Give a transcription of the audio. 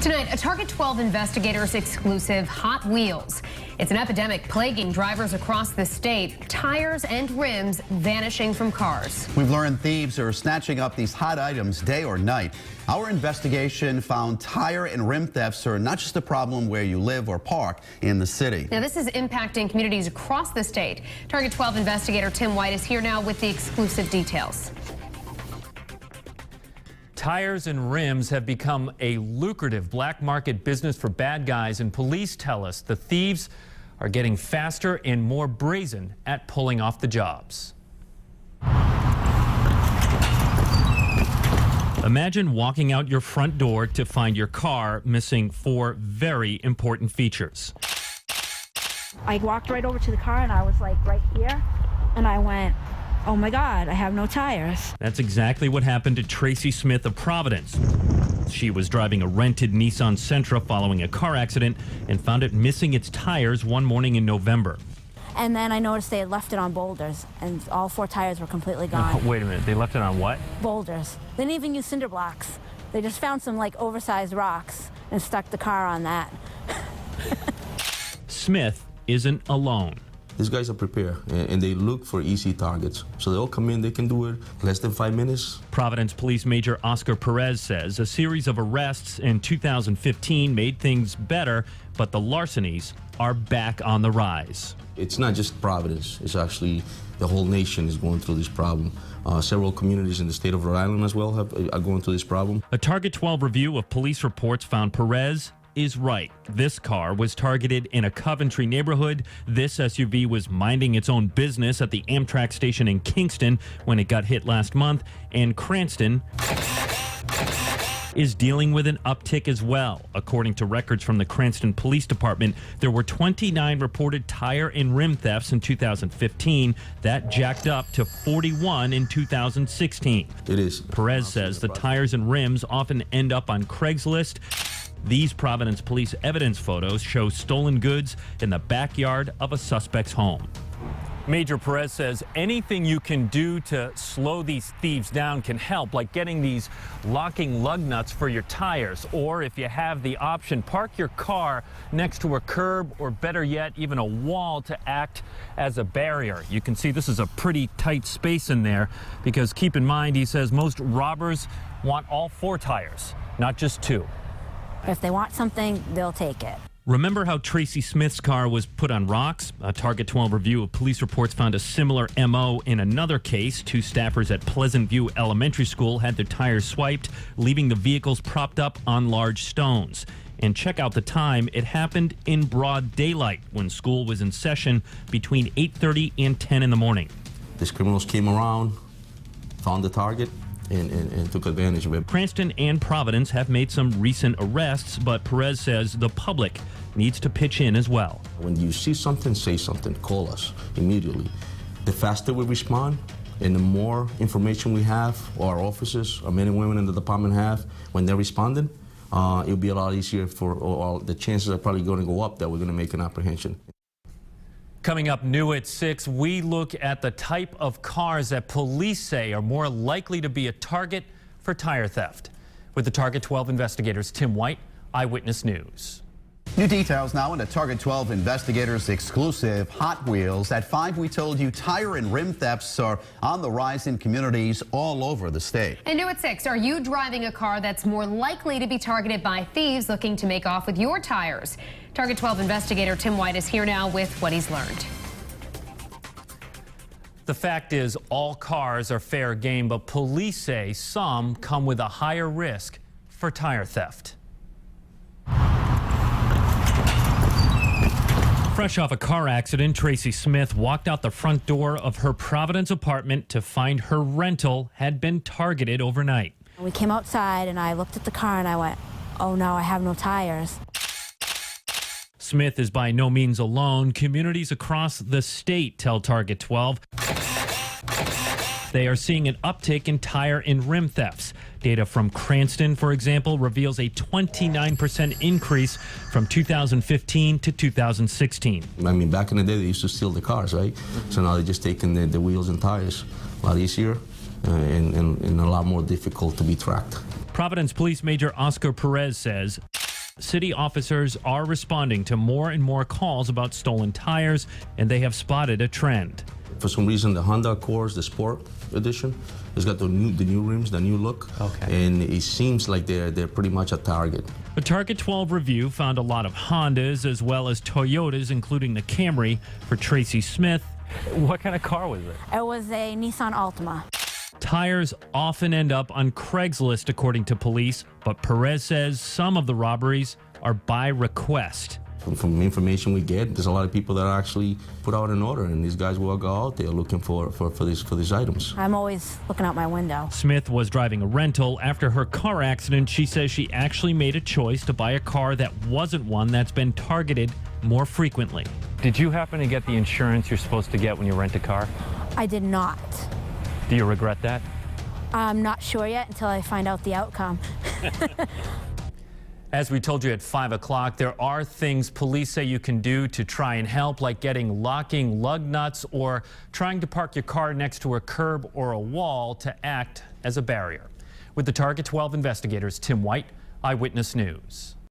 Tonight, a Target 12 investigators exclusive Hot Wheels. It's an epidemic plaguing drivers across the state. Tires and rims vanishing from cars. We've learned thieves are snatching up these hot items day or night. Our investigation found tire and rim thefts are not just a problem where you live or park in the city. Now, this is impacting communities across the state. Target 12 investigator Tim White is here now with the exclusive details. Tires and rims have become a lucrative black market business for bad guys, and police tell us the thieves are getting faster and more brazen at pulling off the jobs. Imagine walking out your front door to find your car missing 4 very important features. I walked right over to the car and I was like right here, and I went, oh my God, I have no tires. That's exactly what happened to Tracy Smith of Providence. She was driving a rented Nissan Sentra following a car accident and found it missing its tires one morning in November. And then I noticed they had left it on boulders, and all 4 tires were completely gone. Oh, wait a minute, they left it on what? Boulders. They didn't even use cinder blocks. They just found some like oversized rocks and stuck the car on that. Smith isn't alone. These guys are prepared, and they look for easy targets. So they'll come in, they can do it less than 5 minutes. Providence Police Major Oscar Perez says a series of arrests in 2015 made things better, but the larcenies are back on the rise. It's not just Providence, it's actually the whole nation is going through this problem. Several communities in the state of Rhode Island as well are going through this problem. A Target 12 review of police reports found Perez is right. This car was targeted in a Coventry neighborhood. This SUV was minding its own business at the Amtrak station in Kingston when it got hit last month. And Cranston is dealing with an uptick as well. According to records from the Cranston Police Department, there were 29 reported tire and rim thefts in 2015. That jacked up to 41 in 2016. It is. Perez says the tires and rims often end up on Craigslist. These Providence police evidence photos show stolen goods in the backyard of a suspect's home. Major Perez says anything you can do to slow these thieves down can help, like getting these locking lug nuts for your tires, or if you have the option, park your car next to a curb, or better yet, even a wall to act as a barrier. You can see this is a pretty tight space in there, because keep in mind, he says most robbers want all 4 tires, not just 2. If they want something, they'll take it. Remember how Tracy Smith's car was put on rocks? A Target 12 review of police reports found a similar MO in another case. 2 staffers at Pleasant View Elementary School had their tires swiped, leaving the vehicles propped up on large stones. And check out the time. It happened in broad daylight when school was in session between 8:30 and 10 in the morning. These criminals came around, found the target, and took advantage of it. Cranston and Providence have made some recent arrests, but Perez says the public needs to pitch in as well. When you see something, say something. Call us immediately. The faster we respond and the more information we have, or our officers, our men and women in the department have, when they're responding, it'll be a lot easier or the chances are probably going to go up that we're going to make an apprehension. Coming up new at 6, we look at the type of cars that police say are more likely to be a target for tire theft. With the Target 12 investigators, Tim White, Eyewitness News. New details now in a Target 12 investigators exclusive Hot Wheels. At 5, we told you tire and rim thefts are on the rise in communities all over the state. And new at 6, are you driving a car that's more likely to be targeted by thieves looking to make off with your tires? Target 12 investigator Tim White is here now with what he's learned. The fact is, all cars are fair game, but police say some come with a higher risk for tire theft. Fresh off a car accident, Tracy Smith walked out the front door of her Providence apartment to find her rental had been targeted overnight. We came outside and I looked at the car and I went, oh no, I have no tires. Smith is by no means alone. Communities across the state tell Target 12 they are seeing an uptick in tire and rim thefts. Data from Cranston, for example, reveals a 29% increase from 2015 to 2016. I mean, back in the day, they used to steal the cars, right? So now they're just taking the wheels and tires. A lot easier and a lot more difficult to be tracked. Providence Police Major Oscar Perez says City officers are responding to more and more calls about stolen tires, and they have spotted a trend. For some reason, the Honda Accords, the Sport Edition, has got the new rims, the new look, and it seems like they're pretty much a target. A Target 12 review found a lot of Hondas as well as Toyotas, including the Camry, for Tracy Smith. What kind of car was it? It was a Nissan Altima. Tires often end up on Craigslist, according to police, but Perez says some of the robberies are by request. From information we get, there's a lot of people that actually put out an order, and these guys will go out there looking for these items. I'm always looking out my window. Smith was driving a rental. After her car accident, she says she actually made a choice to buy a car that wasn't one that's been targeted more frequently. Did you happen to get the insurance you're supposed to get when you rent a car? I did not. Do you regret that? I'm not sure yet until I find out the outcome. As we told you at 5 o'clock, there are things police say you can do to try and help, like locking lug nuts or trying to park your car next to a curb or a wall to act as a barrier. With the Target 12 investigators, Tim White, Eyewitness News.